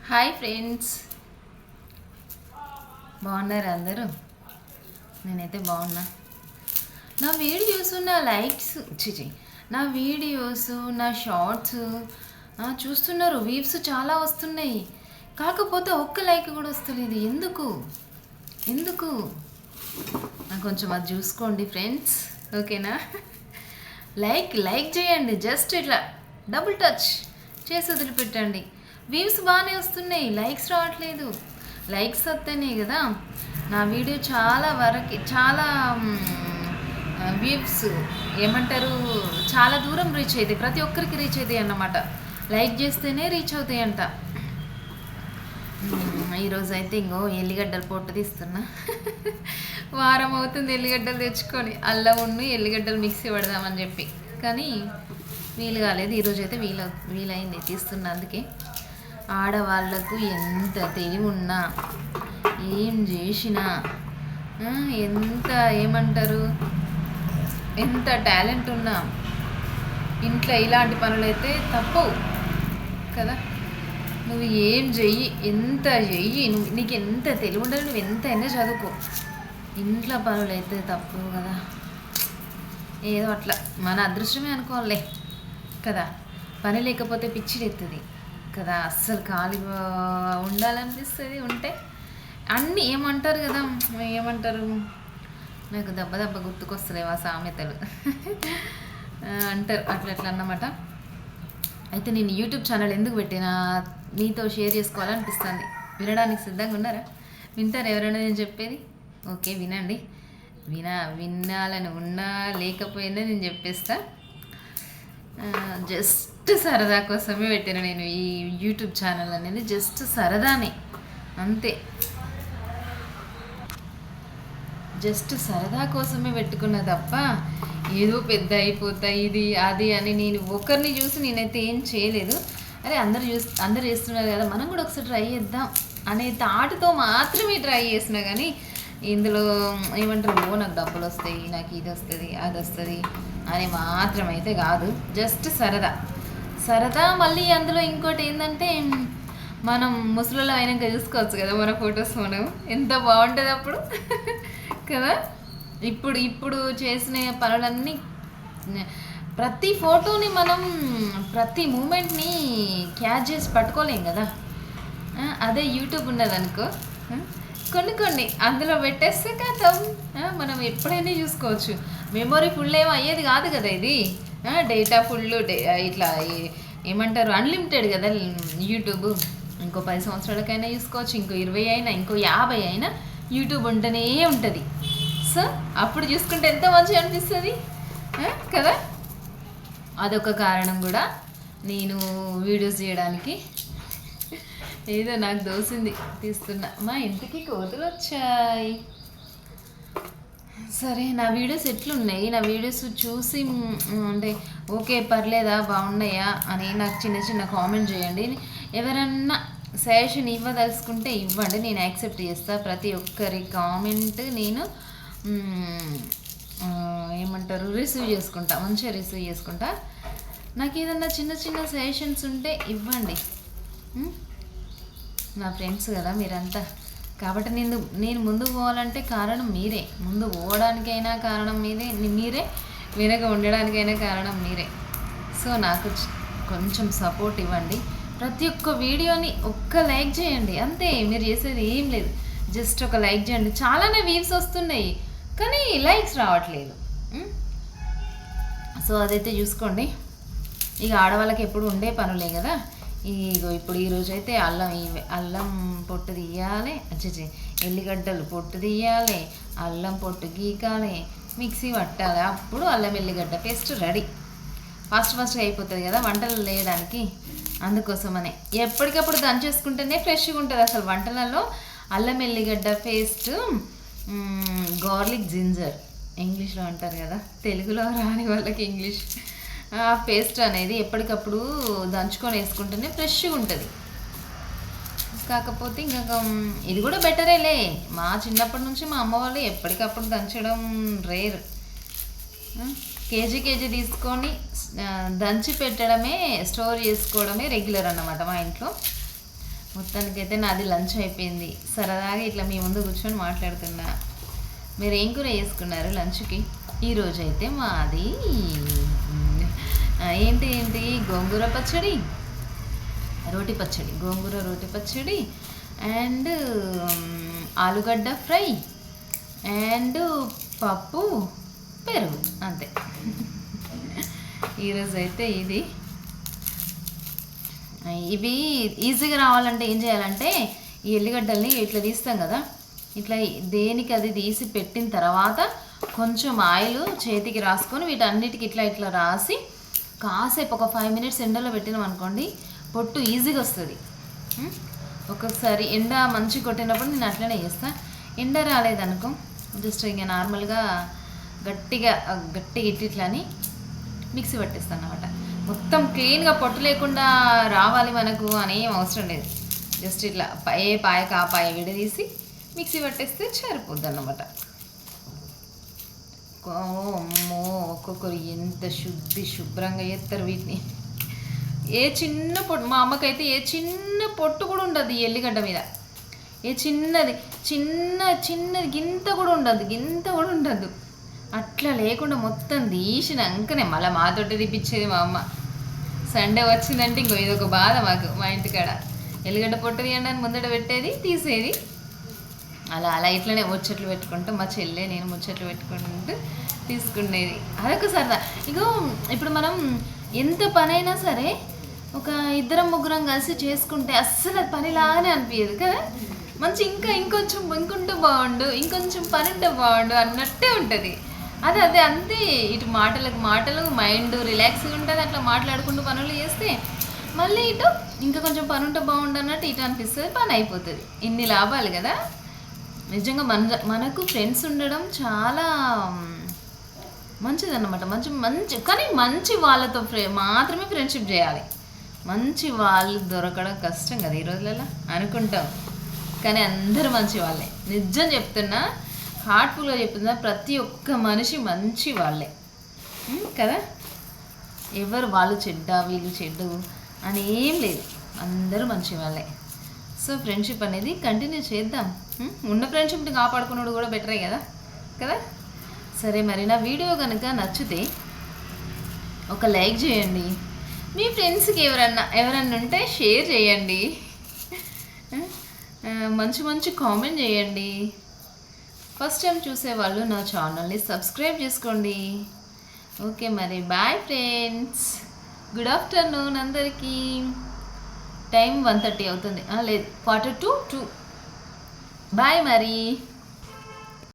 Hi friends, బాగున్నారు అందరూ? నేనైతే బాగున్నా. నా వీడియోస్ నా లైక్స్ చిచి నా వీడియోస్ నా షార్ట్స్ చూస్తున్నారు, వ్యూస్ చాలా వస్తున్నాయి. కాకపోతే ఒక్క లైక్ కూడా వస్తలేదు. ఎందుకు ఎందుకు నాకు కొంచెం అది చూసుకోండి ఫ్రెండ్స్, ఓకేనా? లైక్ చేయండి, జస్ట్ ఇట్లా డబుల్ టచ్ చేసి వదిలిపెట్టండి. వ్యూస్ బాగానే వస్తున్నాయి, లైక్స్ రావట్లేదు. లైక్స్ వస్తేనే కదా నా వీడియో చాలా వ్యూస్ ఏమంటారు, చాలా దూరం రీచ్ అవుతాయి, ప్రతి ఒక్కరికి రీచ్ అవుతాయి అన్నమాట. లైక్ చేస్తేనే రీచ్ అవుతాయంట. ఈరోజు అయితే ఇంకో ఎల్లిగడ్డలు పొట్టు తీస్తున్నా. వారం అవుతుంది ఎల్లిగడ్డలు తెచ్చుకొని, అల్లం ఎల్లిగడ్డలు మిక్సీ పడదామని చెప్పి, కానీ వీలు కాలేదు. ఈరోజు అయితే వీలైంది తీస్తున్నా. అందుకే ఆడవాళ్ళకు ఎంత తెలివి ఉన్నా, ఏం చేసినా, ఎంత ఏమంటారు, ఎంత టాలెంట్ ఉన్నా ఇంట్లో ఇలాంటి పనులైతే తప్పవు కదా. నువ్వు ఏం చెయ్యి, ఎంత చెయ్యి, నీకు ఎంత తెలివి ఉండాలి, నువ్వు ఎంతైనా చదువుకో, ఇంట్లో పనులైతే తప్పవు కదా. ఏదో అట్లా మన అదృష్టమే అనుకోవాలే కదా. పని లేకపోతే పిచ్చిలెత్తుంది కదా, అస్సలు ఖాళీ ఉండాలనిపిస్తుంది. ఉంటే అన్నీ ఏమంటారు కదా, ఏమంటారు, నాకు దెబ్బ గుర్తుకొస్తలేవు ఆ సామెతలు. అంటారు అట్లా అన్నమాట. అయితే నేను యూట్యూబ్ ఛానల్ ఎందుకు పెట్టినా మీతో షేర్ చేసుకోవాలనిపిస్తుంది. వినడానికి సిద్ధంగా ఉన్నారా? వింటారు ఎవరైనా నేను చెప్పేది? ఓకే, వినండి. వినాలని ఉన్నా లేకపోయినా నేను చెప్పేస్తా. జస్ట్ సరదా కోసమే పెట్టాను నేను ఈ యూట్యూబ్ ఛానల్ అనేది. జస్ట్ సరదానే, అంతే. జస్ట్ సరదా కోసమే పెట్టుకున్నా తప్ప ఏదో పెద్ద అయిపోతా ఇది అది అని నేను ఒకరిని చూసి నేనైతే ఏం చేయలేదు. అరే అందరు చేస్తున్నారు కదా, మనం కూడా ఒకసారి ట్రై చేద్దాం అనే థాట్తో మాత్రమే ట్రై చేసినా. కానీ ఇందులో ఏమంటారు, నాకు డబ్బులు వస్తాయి, నాకు ఇది వస్తుంది అది వస్తుంది అని మాత్రం అయితే కాదు. జస్ట్ సరదా. మళ్ళీ అందులో ఇంకోటి ఏంటంటే, మనం ముసలిలో అయినాక చూసుకోవచ్చు కదా మన ఫొటోస్, మనం ఎంత బాగుంటుంది అప్పుడు కదా. ఇప్పుడు చేసిన పనులన్నీ, ప్రతి ఫోటోని మనం ప్రతి మూమెంట్ని క్యాచ్ చేసి పట్టుకోలేం కదా. అదే యూట్యూబ్ ఉన్నదనుకో, కొన్ని అందులో పెట్టేస్తే కదా మనం ఎప్పుడైనా చూసుకోవచ్చు. మెమొరీ ఫుల్ ఏమో అయ్యేది కాదు కదా ఇది. డేటా ఫుల్ ఇట్లా ఏమంటారు, అన్లిమిటెడ్ కదా యూట్యూబ్. ఇంకో 10 సంవత్సరాలకైనా చూసుకోవచ్చు, ఇంకో 20 అయినా, ఇంకో 50 అయినా యూట్యూబ్ ఉంటూనే ఉంటుంది. సో అప్పుడు చూసుకుంటే ఎంత మంచిగా అనిపిస్తుంది కదా. అదొక కారణం కూడా నేను వీడియోస్ చేయడానికి. ఏదో నాకు దోసింది తీస్తున్నా. మా ఇంటికి కోతులు వచ్చాయి. సరే, నా వీడియోస్ ఎట్లున్నాయి, నా వీడియోస్ చూసి అంటే ఓకే పర్లేదా, బాగున్నాయా అని నాకు చిన్న కామెంట్ చేయండి. ఎవరన్నా సజెషన్ ఇవ్వదలుచుకుంటే ఇవ్వండి, నేను యాక్సెప్ట్ చేస్తాను. ప్రతి ఒక్కరి కామెంట్ నేను ఏమంటారు, రిసీవ్ చేసుకుంటా, మంచిగా రిసీవ్ చేసుకుంటా. నాకు ఏదన్నా చిన్న సజెషన్స్ ఉంటే ఇవ్వండి. నా ఫ్రెండ్స్ కదా మీరంతా, కాబట్టి నేను ముందుకు పోవాలంటే కారణం మీరే. ముందు పోవడానికైనా కారణం మీరే, వెనక ఉండడానికైనా కారణం మీరే. సో నాకు కొంచెం సపోర్ట్ ఇవ్వండి. ప్రతి ఒక్క వీడియోని ఒక్క లైక్ చేయండి, అంతే. మీరు చేసేది ఏం లేదు, జస్ట్ ఒక లైక్ చేయండి. చాలానే వ్యూస్ వస్తున్నాయి కానీ లైక్స్ రావట్లేదు. సో అదైతే చూసుకోండి. ఇక ఆడవాళ్ళకి ఎప్పుడు ఉండే పనులే కదా. ఇప్పుడు ఈరోజు అయితే అల్లం పొట్టు తీయాలి, ఎల్లిగడ్డలు పొట్టు తీయాలి, అల్లం పొట్టు గీకాలి, మిక్సీ పట్టాలి, అప్పుడు అల్లం ఎల్లిగడ్డ పేస్ట్ రెడీ. ఫాస్ట్గా అయిపోతుంది కదా వంటలు వేయడానికి. అందుకోసమనే ఎప్పటికప్పుడు దంచేసుకుంటేనే ఫ్రెష్గా ఉంటుంది. అసలు వంటలలో అల్లం ఎల్లిగడ్డ పేస్ట్, గార్లిక్ జింజర్ ఇంగ్లీష్లో అంటారు కదా, తెలుగులో రాని వాళ్ళకి ఇంగ్లీష్. ఆ పేస్ట్ అనేది ఎప్పటికప్పుడు దంచుకొని వేసుకుంటేనే ఫ్రెష్గా ఉంటుంది. కాకపోతే ఇంకా ఇది కూడా బెటరేలే. మా చిన్నప్పటి నుంచి మా అమ్మ వాళ్ళు ఎప్పటికప్పుడు దంచడం రేర్. కేజీ తీసుకొని దంచి పెట్టడమే, స్టోర్ చేసుకోవడమే రెగ్యులర్ అన్నమాట మా ఇంట్లో. మొత్తానికైతే నాది లంచ్ అయిపోయింది. సరదాగా ఇట్లా మీ ముందు కూర్చొని మాట్లాడుతున్నా. మీరు ఏం కూర వేసుకున్నారు లంచ్కి? ఈరోజు అయితే మాది ఏంటి గోంగూర పచ్చడి, రోటి పచ్చడి, గోంగూర రోటి పచ్చడి అండ్ ఆలుగడ్డ ఫ్రై అండ్ పప్పు, పెరుగు, అంతే. ఈరోజు అయితే ఇది. ఇవి ఈజీగా రావాలంటే ఏం చేయాలంటే ఈ ఎల్లిగడ్డల్ని ఇట్లా తీస్తాం కదా, ఇట్లా దేనికి అది తీసి పెట్టిన తర్వాత కొంచెం ఆయిల్ చేతికి రాసుకొని వీటన్నిటికి ఇట్లా ఇట్లా రాసి కాసేపు ఒక 5 minutes ఎండలో పెట్టినాం అనుకోండి, పొట్టు ఈజీగా వస్తుంది. ఒక్కొక్కసారి ఎండ మంచి కొట్టినప్పుడు నేను అట్లనే చేస్తాను. ఎండ రాలేదనుకో జస్ట్ ఇంకా నార్మల్గా గట్టిగా ఇట్లని మిక్సీ పట్టేస్తాను అన్నమాట. మొత్తం క్లీన్గా పొట్టు లేకుండా రావాలి మనకు అనేం అవసరం లేదు. జస్ట్ ఇట్లా ఏ పాయ కాపాయ విడదీసి మిక్సీ పట్టేస్తే సరిపోద్ది అన్నమాట. అమ్మో, ఒక్కొక్కరు ఎంత శుభ్రంగా చేస్తారు వీటిని. ఏ చిన్న పొట్టు, మా అమ్మకైతే ఏ చిన్న పొట్టు కూడా ఉండదు ఈ ఎల్లిగడ్డ మీద. ఏ చిన్నది గింత కూడా ఉండదు. అట్లా లేకుండా మొత్తం తీసినాకనే మళ్ళీ మాతోటి తీపిచ్చేది మా అమ్మ. సండే వచ్చిందంటే ఇంకో ఇదొక బాధ మాకు. మా ఇంటికాడ ఎల్లిగడ్డ పొట్టు తీయండి అని ముందట పెట్టేది, తీసేది. అలా ఇట్లనే ముచ్చట్లు పెట్టుకుంటూ మా చెల్లె నేను ముచ్చట్లు పెట్టుకుంటూ తీసుకునేది. అదొక సరదా. ఇప్పుడు మనం ఎంత పనైనా సరే ఒక 2-3 కలిసి చేసుకుంటే అస్సలు అది పనిలాగానే అనిపించదు కదా. మంచి ఇంకొంచెం ఇంకుంటూ బాగుండు, ఇంకొంచెం పని ఉంటే బాగుండు అన్నట్టే ఉంటుంది. అదే అంతే. ఇటు మాటలు మైండ్ రిలాక్స్గా ఉంటుంది. అట్లా మాట్లాడుకుంటూ పనులు చేస్తే మళ్ళీ ఇటు ఇంకా కొంచెం పని ఉంటే బాగుండు అన్నట్టు ఇటు అనిపిస్తుంది, పని అయిపోతుంది. ఇన్ని లాభాలు కదా నిజంగా. మనకు ఫ్రెండ్స్ ఉండడం చాలా మంచిదన్నమాట. మంచి కానీ మంచి వాళ్ళతో మాత్రమే ఫ్రెండ్షిప్ చేయాలి. మంచి వాళ్ళు దొరకడం కష్టం కదా ఈ రోజులలో అనుకుంటాం, కానీ అందరూ మంచి వాళ్ళే. నిజం చెప్తున్నా, హార్ట్ఫుల్గా చెప్తున్నా, ప్రతి ఒక్క మనిషి మంచి వాళ్ళే కదా. ఎవరు వాళ్ళు చెడ్డ వీళ్ళు చెడ్డు అని ఏం లేదు, అందరూ మంచి వాళ్ళే. సో ఫ్రెండ్షిప్ అనేది కంటిన్యూ చేద్దాం. ఉన్న ఫ్రెండ్షిప్ని కాపాడుకున్నాడు కూడా బెటరే కదా. సరే, మరి నా వీడియో కనుక నచ్చితే ఒక లైక్ చేయండి. మీ ఫ్రెండ్స్కి ఎవరన్నా ఉంటే షేర్ చేయండి. మంచి కామెంట్ చేయండి. ఫస్ట్ టైం చూసేవాళ్ళు నా ఛానల్ని సబ్స్క్రైబ్ చేసుకోండి. ఓకే, మరి బాయ్ ఫ్రెండ్స్. గుడ్ ఆఫ్టర్నూన్ అందరికీ. టైం 1:30 అవుతుంది, లేదు 1:45 to 2. బాయ్ మరి.